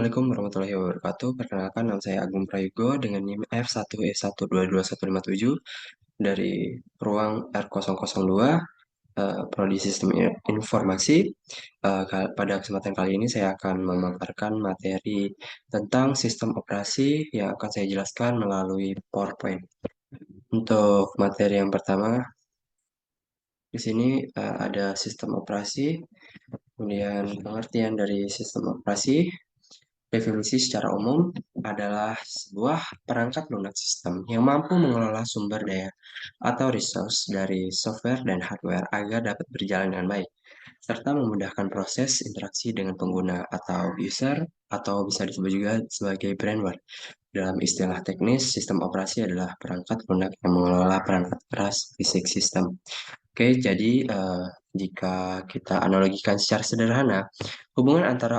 Assalamualaikum warahmatullahi wabarakatuh. Perkenalkan, nama saya Agung Prayogo dengan NIM F1E1222157 dari ruang R002, Prodi Sistem Informasi. Pada kesempatan kali ini saya akan memaparkan materi tentang sistem operasi yang akan saya jelaskan melalui PowerPoint. Untuk materi yang pertama, di sini ada sistem operasi, kemudian pengertian dari sistem operasi. Definisi secara umum adalah sebuah perangkat lunak sistem yang mampu mengelola sumber daya atau resource dari software dan hardware agar dapat berjalan dengan baik, serta memudahkan proses interaksi dengan pengguna atau user, atau bisa disebut juga sebagai brainware. Dalam istilah teknis, sistem operasi adalah perangkat lunak yang mengelola perangkat keras fisik sistem. Oke, jadi jika kita analogikan secara sederhana, hubungan antara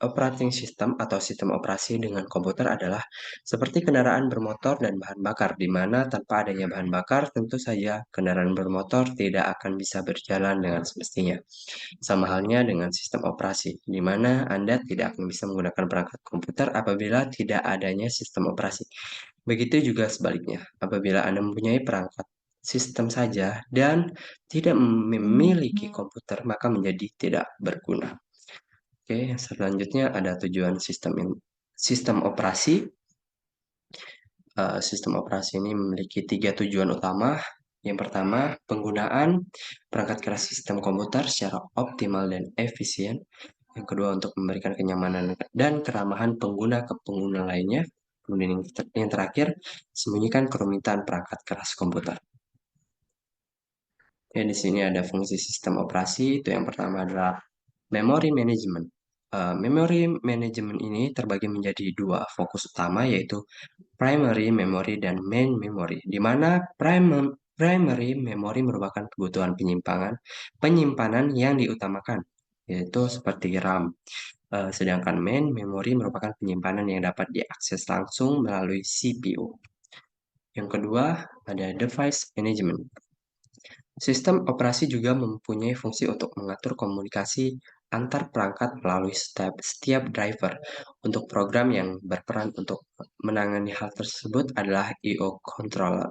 operating system atau sistem operasi dengan komputer adalah seperti kendaraan bermotor dan bahan bakar, di mana tanpa adanya bahan bakar, tentu saja kendaraan bermotor tidak akan bisa berjalan dengan semestinya. Sama halnya dengan sistem operasi, di mana Anda tidak akan bisa menggunakan perangkat komputer apabila tidak adanya sistem operasi. Begitu juga sebaliknya, apabila Anda mempunyai perangkat sistem saja dan tidak memiliki komputer, maka menjadi tidak berguna. Oke, selanjutnya ada tujuan sistem operasi. Sistem operasi ini memiliki 3 tujuan utama. Yang pertama, penggunaan perangkat keras sistem komputer secara optimal dan efisien. Yang kedua, untuk memberikan kenyamanan dan keramahan pengguna ke pengguna lainnya. Kemudian yang terakhir, sembunyikan kerumitan perangkat keras komputer. Ya, di sini ada fungsi sistem operasi. Itu yang pertama adalah memory management. Memory management ini terbagi menjadi dua fokus utama, yaitu primary memory dan main memory, di mana primary memory merupakan kebutuhan penyimpanan yang diutamakan, yaitu seperti RAM. Sedangkan main memory merupakan penyimpanan yang dapat diakses langsung melalui CPU. Yang kedua, ada device management. Sistem operasi juga mempunyai fungsi untuk mengatur komunikasi antar perangkat melalui setiap driver. Untuk program yang berperan untuk menangani hal tersebut adalah I/O controller.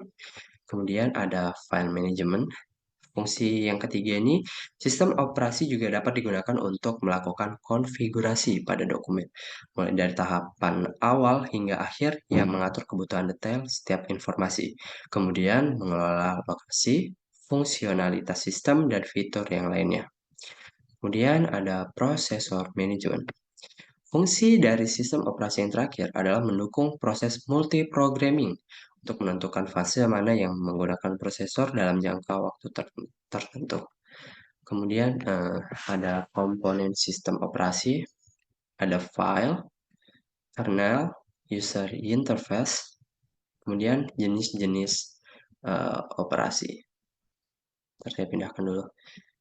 Kemudian ada file management. Fungsi yang ketiga ini, sistem operasi juga dapat digunakan untuk melakukan konfigurasi pada dokumen, mulai dari tahapan awal hingga akhir yang mengatur kebutuhan detail setiap informasi, kemudian mengelola lokasi, fungsionalitas sistem, dan fitur yang lainnya. Kemudian ada prosesor management. Fungsi dari sistem operasi yang terakhir adalah mendukung proses multiprogramming untuk menentukan fase mana yang menggunakan prosesor dalam jangka waktu tertentu. Kemudian ada komponen sistem operasi, ada file, kernel, user interface, kemudian jenis-jenis operasi. Saya pindahkan dulu.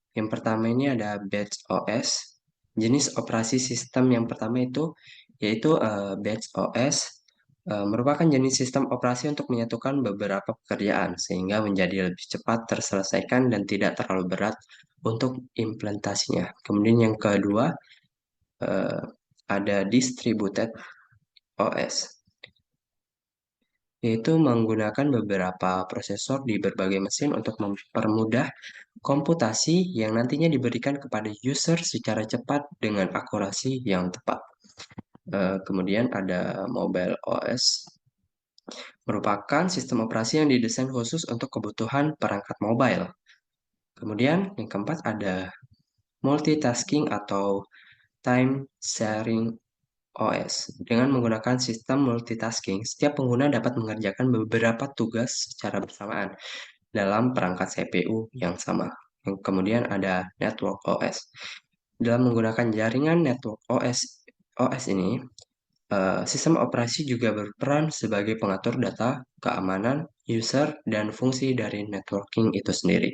Yang pertama ini ada batch OS. Jenis operasi sistem yang pertama itu yaitu batch OS, merupakan jenis sistem operasi untuk menyatukan beberapa pekerjaan sehingga menjadi lebih cepat terselesaikan dan tidak terlalu berat untuk implementasinya. Kemudian yang kedua, eh, ada distributed OS, yaitu menggunakan beberapa prosesor di berbagai mesin untuk mempermudah komputasi yang nantinya diberikan kepada user secara cepat dengan akurasi yang tepat. Kemudian ada mobile OS, merupakan sistem operasi yang didesain khusus untuk kebutuhan perangkat mobile. Kemudian yang keempat ada multitasking atau time sharing OS. Dengan menggunakan sistem multitasking, setiap pengguna dapat mengerjakan beberapa tugas secara bersamaan dalam perangkat CPU yang sama. Kemudian ada network OS. Dalam menggunakan jaringan network OS ini, sistem operasi juga berperan sebagai pengatur data, keamanan, user, dan fungsi dari networking itu sendiri.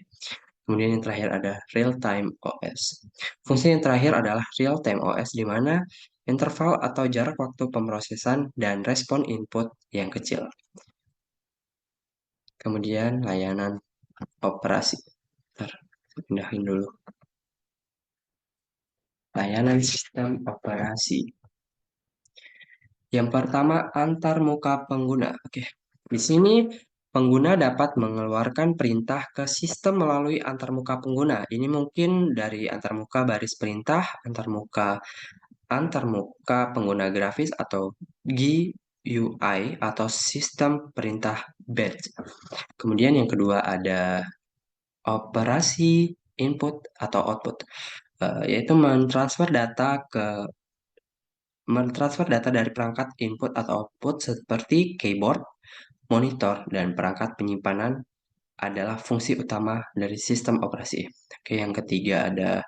Kemudian yang terakhir ada real-time OS. Fungsi yang terakhir adalah real-time OS, di mana interval atau jarak waktu pemrosesan dan respon input yang kecil. Kemudian layanan operasi. Bentar, pindahin dulu. Layanan sistem operasi. Yang pertama, antarmuka pengguna. Oke, di sini pengguna dapat mengeluarkan perintah ke sistem melalui antarmuka pengguna. Ini mungkin dari antarmuka baris perintah, antarmuka pengguna grafis atau GUI atau sistem perintah batch. Kemudian yang kedua ada operasi input atau output, yaitu mentransfer data dari perangkat input atau output seperti keyboard, monitor, dan perangkat penyimpanan adalah fungsi utama dari sistem operasi. Oke, yang ketiga ada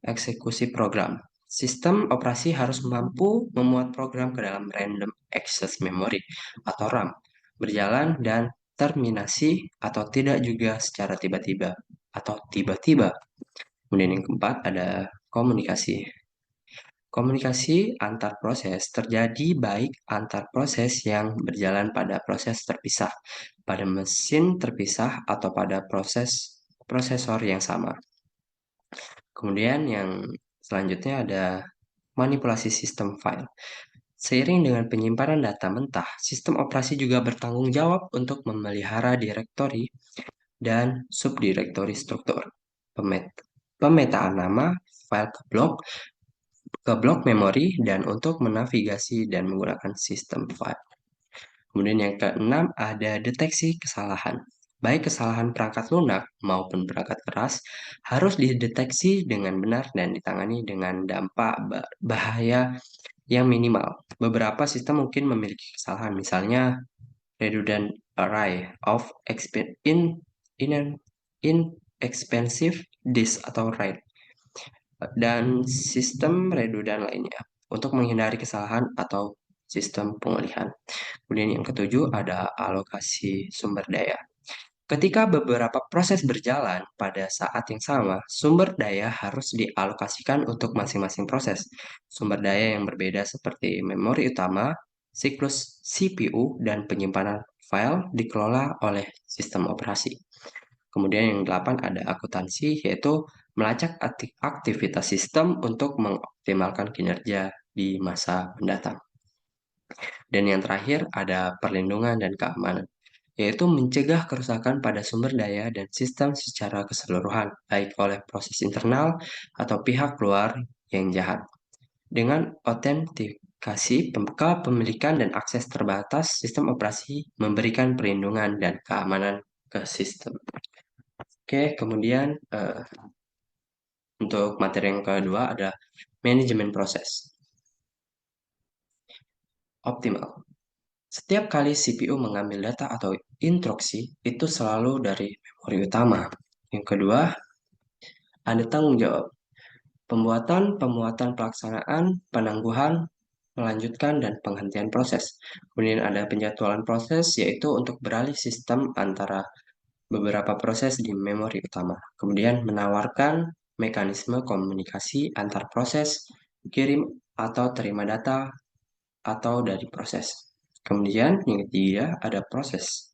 eksekusi program. Sistem operasi harus mampu memuat program ke dalam random access memory atau RAM, berjalan dan terminasi atau tidak juga secara tiba-tiba atau tiba-tiba. Kemudian yang keempat ada komunikasi. Komunikasi antar proses terjadi baik antar proses yang berjalan pada proses terpisah, pada mesin terpisah, atau pada prosesor yang sama. Kemudian yang selanjutnya ada manipulasi sistem file. Seiring dengan penyimpanan data mentah, sistem operasi juga bertanggung jawab untuk memelihara direktori dan subdirektori struktur, pemetaan nama, file ke blok memori, dan untuk menavigasi dan menggunakan sistem file. Kemudian yang keenam ada deteksi kesalahan. Baik kesalahan perangkat lunak maupun perangkat keras harus dideteksi dengan benar dan ditangani dengan dampak bahaya yang minimal. Beberapa sistem mungkin memiliki kesalahan, misalnya redundant array of inexpensive disk atau RAID dan sistem redundant lainnya untuk menghindari kesalahan atau sistem pemulihan. Kemudian yang ketujuh ada alokasi sumber daya. Ketika beberapa proses berjalan pada saat yang sama, sumber daya harus dialokasikan untuk masing-masing proses. Sumber daya yang berbeda seperti memori utama, siklus CPU, dan penyimpanan file dikelola oleh sistem operasi. Kemudian yang delapan ada akuntansi, yaitu melacak aktivitas sistem untuk mengoptimalkan kinerja di masa mendatang. Dan yang terakhir ada perlindungan dan keamanan, yaitu mencegah kerusakan pada sumber daya dan sistem secara keseluruhan, baik oleh proses internal atau pihak luar yang jahat. Dengan autentikasi, kepemilikan, dan akses terbatas, sistem operasi memberikan perlindungan dan keamanan ke sistem. Oke, kemudian untuk materi yang kedua ada manajemen proses. Optimal. Setiap kali CPU mengambil data atau instruksi, itu selalu dari memori utama. Yang kedua, ada tanggung jawab. Pemuatan pelaksanaan, penangguhan, melanjutkan, dan penghentian proses. Kemudian ada penjadwalan proses, yaitu untuk beralih sistem antara beberapa proses di memori utama. Kemudian menawarkan mekanisme komunikasi antar proses, kirim atau terima data atau dari proses. Kemudian yang ketiga ada proses.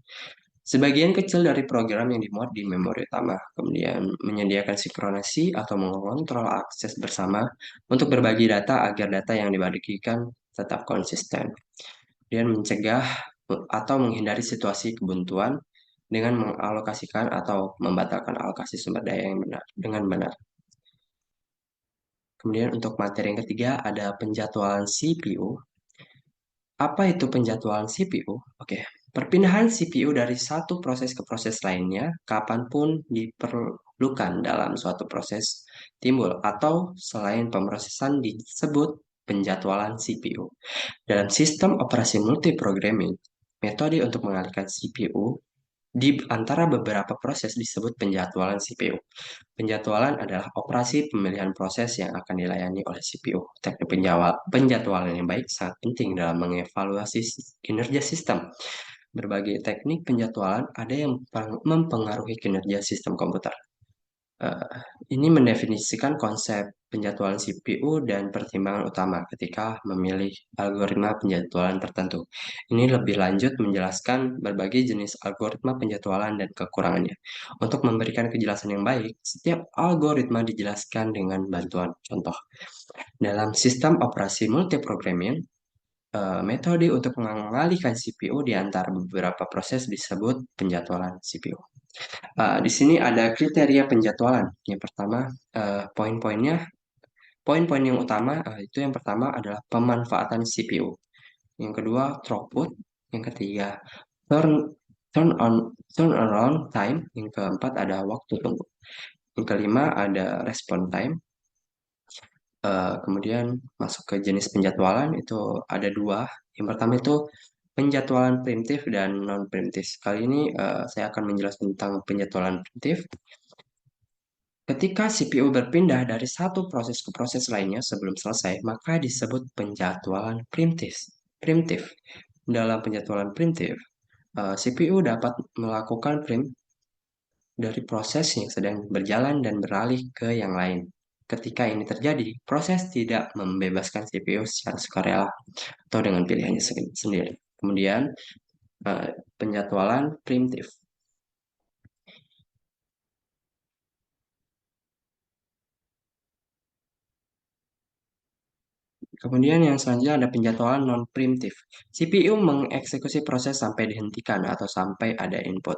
Sebagian kecil dari program yang dimuat di memori utama, kemudian menyediakan sinkronasi atau mengontrol akses bersama untuk berbagi data agar data yang dibagikan tetap konsisten. Kemudian mencegah atau menghindari situasi kebuntuan dengan mengalokasikan atau membatalkan alokasi sumber daya yang benar dengan benar. Kemudian untuk materi yang ketiga ada penjadwalan CPU. Apa itu penjadwalan CPU? Oke, perpindahan CPU dari satu proses ke proses lainnya kapanpun diperlukan dalam suatu proses timbul atau selain pemrosesan disebut penjadwalan CPU. Dalam sistem operasi multiprogramming, metode untuk mengalihkan CPU di antara beberapa proses disebut penjadwalan CPU. Penjadwalan adalah operasi pemilihan proses yang akan dilayani oleh CPU. Teknik penjadwalan yang baik sangat penting dalam mengevaluasi kinerja sistem. Berbagai teknik penjadwalan ada yang mempengaruhi kinerja sistem komputer. Eh, ini mendefinisikan konsep penjadwalan CPU dan pertimbangan utama ketika memilih algoritma penjadwalan tertentu. Ini lebih lanjut menjelaskan berbagai jenis algoritma penjadwalan dan kekurangannya. Untuk memberikan kejelasan yang baik, setiap algoritma dijelaskan dengan bantuan contoh. Dalam sistem operasi multiprogramming, Metode untuk mengalihkan CPU di antara beberapa proses disebut penjadwalan CPU. Di sini ada kriteria penjadwalan. Yang pertama, poin-poin yang utama itu yang pertama adalah pemanfaatan CPU. Yang kedua, throughput. Yang ketiga, turn turn on turnaround time. Yang keempat ada waktu tunggu. Yang kelima ada response time. Kemudian masuk ke jenis penjadwalan itu ada dua. Yang pertama itu penjadwalan preemptif dan non preemptif. Kali ini saya akan menjelaskan tentang penjadwalan preemptif. Ketika CPU berpindah dari satu proses ke proses lainnya sebelum selesai, maka disebut penjadwalan preemptif. Preemptif. Dalam penjadwalan preemptif, CPU dapat melakukan preempt dari proses yang sedang berjalan dan beralih ke yang lain. Ketika ini terjadi, proses tidak membebaskan CPU secara sukarela atau dengan pilihannya sendiri. Kemudian, penjadwalan preemptif. Kemudian yang selanjutnya ada penjadwalan non-preemptif. CPU mengeksekusi proses sampai dihentikan atau sampai ada input.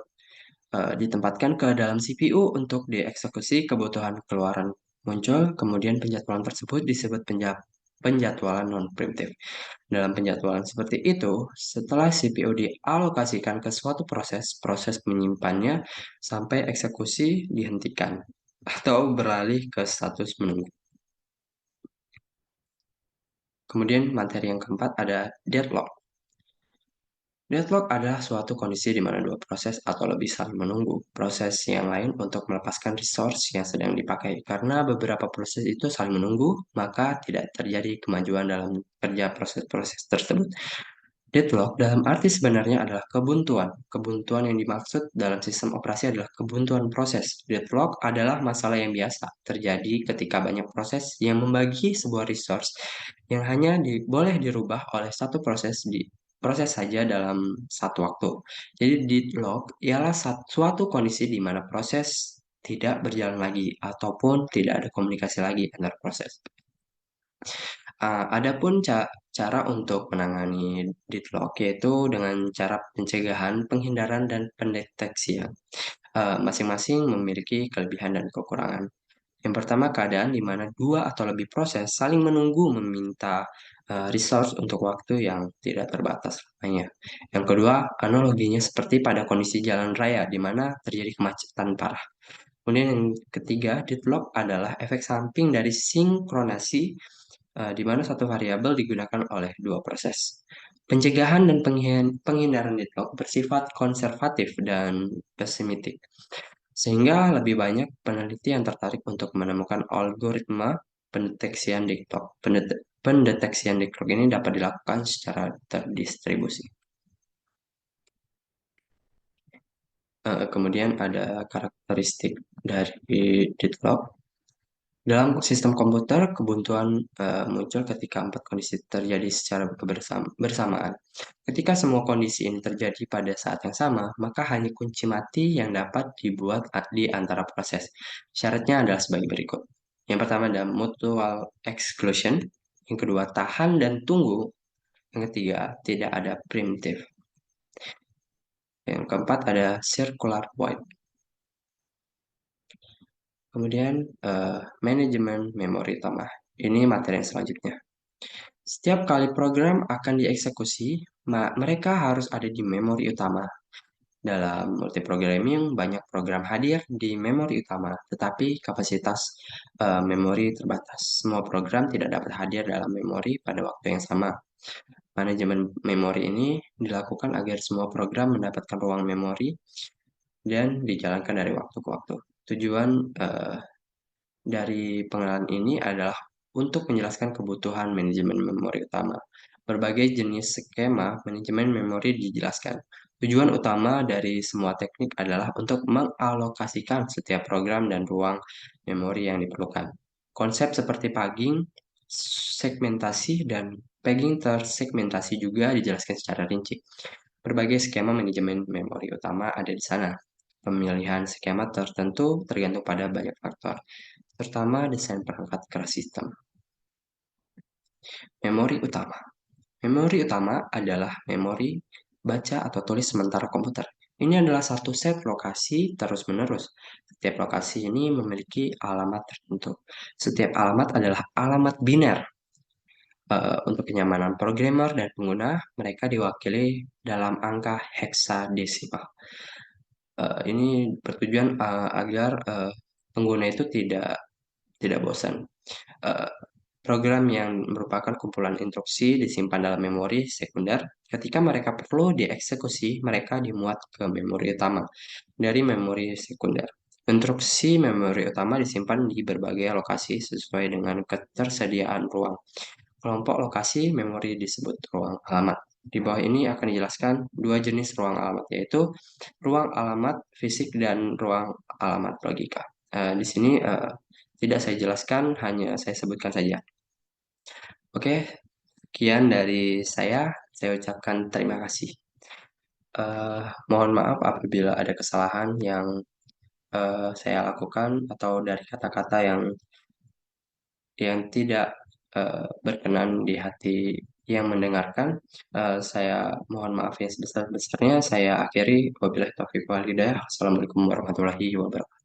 Ditempatkan ke dalam CPU untuk dieksekusi kebutuhan keluaran muncul, kemudian penjadwalan tersebut disebut penjadwalan non-preemptif. Dalam penjadwalan seperti itu, setelah CPU dialokasikan ke suatu proses, proses menyimpannya sampai eksekusi dihentikan atau beralih ke status menunggu. Kemudian materi yang keempat ada deadlock. Deadlock adalah suatu kondisi di mana dua proses atau lebih saling menunggu proses yang lain untuk melepaskan resource yang sedang dipakai. Karena beberapa proses itu saling menunggu, maka tidak terjadi kemajuan dalam kerja proses-proses tersebut. Deadlock dalam arti sebenarnya adalah kebuntuan. Kebuntuan yang dimaksud dalam sistem operasi adalah kebuntuan proses. Deadlock adalah masalah yang biasa terjadi ketika banyak proses yang membagi sebuah resource yang hanya boleh dirubah oleh satu proses saja dalam satu waktu. Jadi deadlock ialah suatu kondisi di mana proses tidak berjalan lagi ataupun tidak ada komunikasi lagi antar proses. Adapun cara untuk menangani deadlock yaitu dengan cara pencegahan, penghindaran, dan pendeteksian. Masing-masing memiliki kelebihan dan kekurangan. Yang pertama, keadaan di mana dua atau lebih proses saling menunggu meminta resource untuk waktu yang tidak terbatas lamanya. Yang kedua, analoginya seperti pada kondisi jalan raya di mana terjadi kemacetan parah. Kemudian yang ketiga, deadlock adalah efek samping dari sinkronasi di mana satu variabel digunakan oleh dua proses. Pencegahan dan penghindaran deadlock bersifat konservatif dan pesimistik, sehingga lebih banyak peneliti yang tertarik untuk menemukan algoritma pendeteksian deadlock. Pendeteksian deadlock ini dapat dilakukan secara terdistribusi. Kemudian ada karakteristik dari deadlock. Dalam sistem komputer, kebuntuan muncul ketika empat kondisi terjadi secara bersamaan. Ketika semua kondisi ini terjadi pada saat yang sama, maka hanya kunci mati yang dapat dibuat di antara proses. Syaratnya adalah sebagai berikut. Yang pertama ada mutual exclusion. Yang kedua, tahan dan tunggu. Yang ketiga, tidak ada primitive. Yang keempat ada circular void. Kemudian, manajemen memori utama. Ini materi yang selanjutnya. Setiap kali program akan dieksekusi, mereka harus ada di memori utama. Dalam multiprogramming, banyak program hadir di memori utama, tetapi kapasitas memori terbatas. Semua program tidak dapat hadir dalam memori pada waktu yang sama. Manajemen memori ini dilakukan agar semua program mendapatkan ruang memori dan dijalankan dari waktu ke waktu. Tujuan dari pengenalan ini adalah untuk menjelaskan kebutuhan manajemen memori utama. Berbagai jenis skema manajemen memori dijelaskan. Tujuan utama dari semua teknik adalah untuk mengalokasikan setiap program dan ruang memori yang diperlukan. Konsep seperti paging, segmentasi, dan pegging tersegmentasi juga dijelaskan secara rinci. Berbagai skema manajemen memori utama ada di sana. Pemilihan skema tertentu tergantung pada banyak faktor, terutama desain perangkat keras sistem. Memori utama. Memori utama adalah memori baca atau tulis sementara komputer. Ini adalah satu set lokasi terus-menerus. Setiap lokasi ini memiliki alamat tertentu. Setiap alamat adalah alamat biner. Untuk kenyamanan programmer dan pengguna, mereka diwakili dalam angka heksadesimal. Ini bertujuan agar pengguna itu tidak bosan. Eh, Program yang merupakan kumpulan instruksi disimpan dalam memori sekunder. Ketika mereka perlu dieksekusi, mereka dimuat ke memori utama dari memori sekunder. Instruksi memori utama disimpan di berbagai lokasi sesuai dengan ketersediaan ruang. Kelompok lokasi memori disebut ruang alamat. Di bawah ini akan dijelaskan dua jenis ruang alamat, yaitu ruang alamat fisik dan ruang alamat logika. Di sini tidak saya jelaskan, hanya saya sebutkan saja. Oke, sekian dari saya. Saya ucapkan terima kasih. Mohon maaf apabila ada kesalahan yang saya lakukan atau dari kata-kata yang tidak berkenan di hati yang mendengarkan. Saya mohon maaf yang sebesar-besarnya. Saya akhiri. Wabillahi taufiq wal hidayah. Assalamualaikum warahmatullahi wabarakatuh.